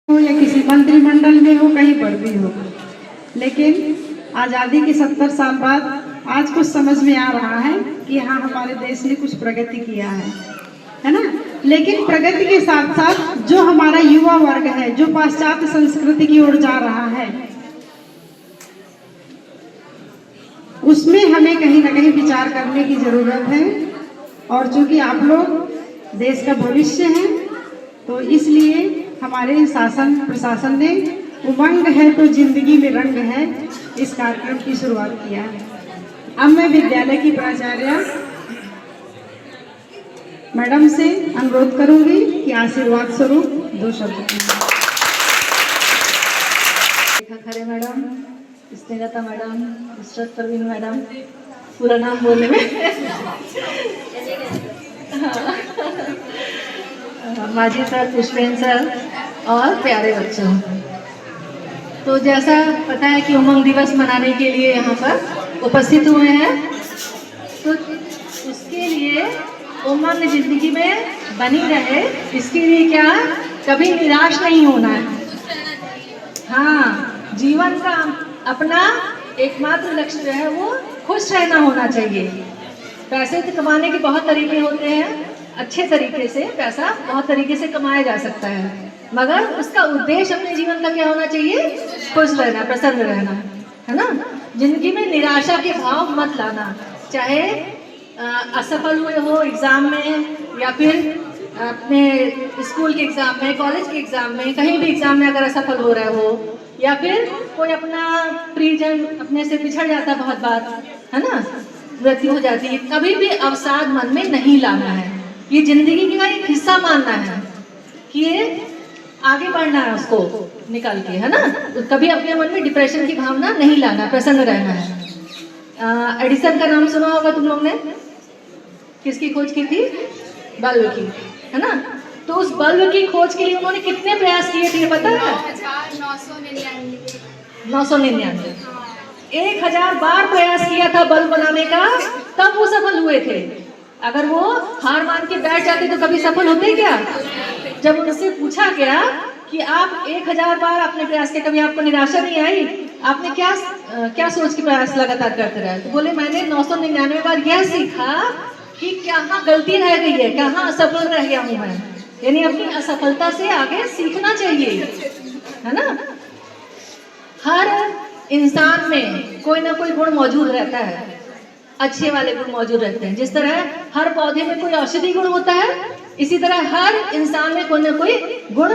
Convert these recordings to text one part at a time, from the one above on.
हो या किसी मंत्रिमंडल में हो, कहीं पर भी हो, लेकिन आज़ादी के 70 साल बाद आज कुछ समझ में आ रहा है कि हाँ, हमारे देश ने कुछ प्रगति किया है ना। लेकिन प्रगति के साथ साथ जो हमारा युवा वर्ग है, जो पाश्चात्य संस्कृति की ओर जा रहा है, उसमें हमें कहीं ना कहीं विचार करने की जरूरत है। और चूंकि आप लोग देश का भविष्य हैं, तो इसलिए हमारे शासन प्रशासन ने उमंग है तो जिंदगी में रंग है इस कार्यक्रम की शुरुआत किया है। अब मैं विद्यालय की प्राचार्य मैडम से अनुरोध करूंगी कि आशीर्वाद स्वरूप 2 शब्द। Khare madam, Snehalata madam, Nusrat Parveen madam, पूरा नाम बोलने में माजी सर, पुष्पेन सर और प्यारे बच्चों, तो जैसा पता है कि उमंग दिवस मनाने के लिए यहाँ पर उपस्थित हुए हैं, तो उसके लिए उमंग जिंदगी में बनी रहे, इसके लिए क्या कभी निराश नहीं होना है। हाँ, जीवन का अपना एकमात्र लक्ष्य जो है वो खुश रहना होना चाहिए। पैसे तो कमाने के बहुत तरीके होते हैं, अच्छे तरीके से पैसा बहुत तरीके से कमाया जा सकता है, मगर उसका उद्देश्य अपने जीवन का क्या होना चाहिए? खुश रहना, प्रसन्न रहना, है ना। जिंदगी में निराशा के भाव मत लाना, चाहे असफल हुए हो एग्जाम में, या फिर अपने स्कूल के एग्जाम में, कॉलेज के एग्जाम में, कहीं भी एग्जाम में अगर असफल हो रहे हो, या फिर कोई अपना प्रियजन अपने से बिछड़ जाता है बहुत बार, है ना, मृत्यु हो जाती है, कभी भी अवसाद मन में नहीं लाना है। ये जिंदगी का एक हिस्सा मानना है कि ये आगे बढ़ना है, उसको निकाल के, है ना। तो कभी अपने मन में डिप्रेशन की भावना नहीं लाना, प्रसन्न रहना है। एडिसन का नाम सुना होगा तुम लोग ने, किसकी खोज की थी? बल्ब की, है ना। तो उस बल्ब की खोज के लिए उन्होंने कितने प्रयास किए थे पता है? 999। 1000 बार प्रयास किया था बल्ब बनाने का, तब वो सफल हुए थे। अगर वो हार मान के बैठ जाते तो कभी सफल होते क्या? जब उनसे पूछा गया कि आप 1000 बार आपने प्रयास किया, कभी आपको निराशा नहीं आई, आपने क्या सोच के प्रयास लगातार करते रहे? तो बोले मैंने 999 बार यह सीखा कि कहाँ गलती रह गई है, कहाँ असफल रह गया हूँ मैं। यानी अपनी असफलता से आगे सीखना चाहिए, है ना। हर इंसान में कोई ना कोई गुण मौजूद रहता है, अच्छे वाले गुण मौजूद रहते हैं। जिस तरह हर पौधे में कोई औषधि गुण होता है, इसी तरह हर इंसान में कोई ना कोई गुण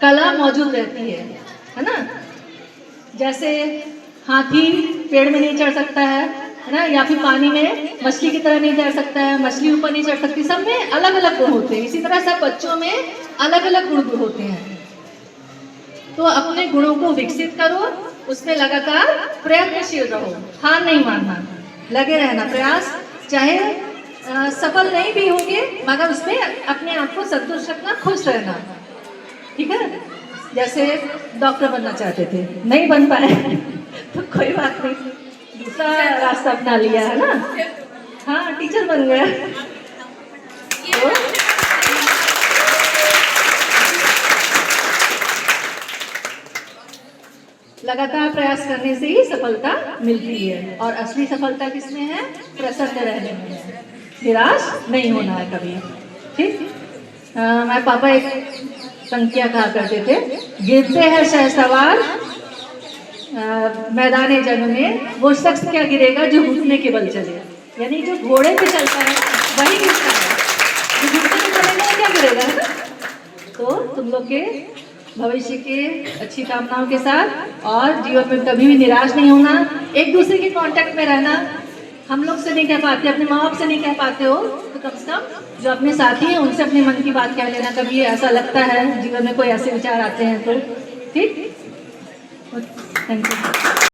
कला मौजूद रहती है ना। जैसे हाथी पेड़ में नहीं चढ़ सकता है ना, या फिर पानी में मछली की तरह नहीं तैर सकता है, मछली ऊपर नहीं चढ़ सकती, सब में अलग अलग गुण होते हैं। इसी तरह सब बच्चों में अलग अलग गुण होते हैं। तो अपने गुणों को विकसित करो, उसमें लगातार प्रयत्नशील रहो, हार नहीं मानना, लगे रहना, प्रयास, चाहे सफल नहीं भी होंगे मगर उसमें अपने आप को संतुष्ट रखना, खुश रहना, ठीक है। जैसे डॉक्टर बनना चाहते थे, नहीं बन पाए तो कोई बात नहीं, दूसरा रास्ता अपना लिया, है ना। हाँ, टीचर बन गया। तो लगातार प्रयास करने से ही सफलता मिलती है, और असली सफलता किसमें है? प्रसन्न रहने में है, निराश नहीं होना है कभी, ठीक। मेरे पापा एक पंक्तियाँ कहा करते थे, गिरते हैं शहसवार मैदान जंग में, वो शख्स क्या गिरेगा जो घुटने के बल चले। यानी जो घोड़े पे चलता है वही गिरता है, जो घुटने पे चलेगा वो क्या गिरेगा, है ना। तो तुम लोग के भविष्य के अच्छी कामनाओं के साथ, और जीवन में कभी भी निराश नहीं होना, एक दूसरे के कांटेक्ट में रहना। हम लोग से नहीं कह पाते, अपने माँ बाप से नहीं कह पाते हो, तो कम से कम जो अपने साथी हैं उनसे अपने मन की बात कह लेना। कभी ऐसा लगता है जीवन में कोई ऐसे विचार आते हैं तो, ठीक। Thank you.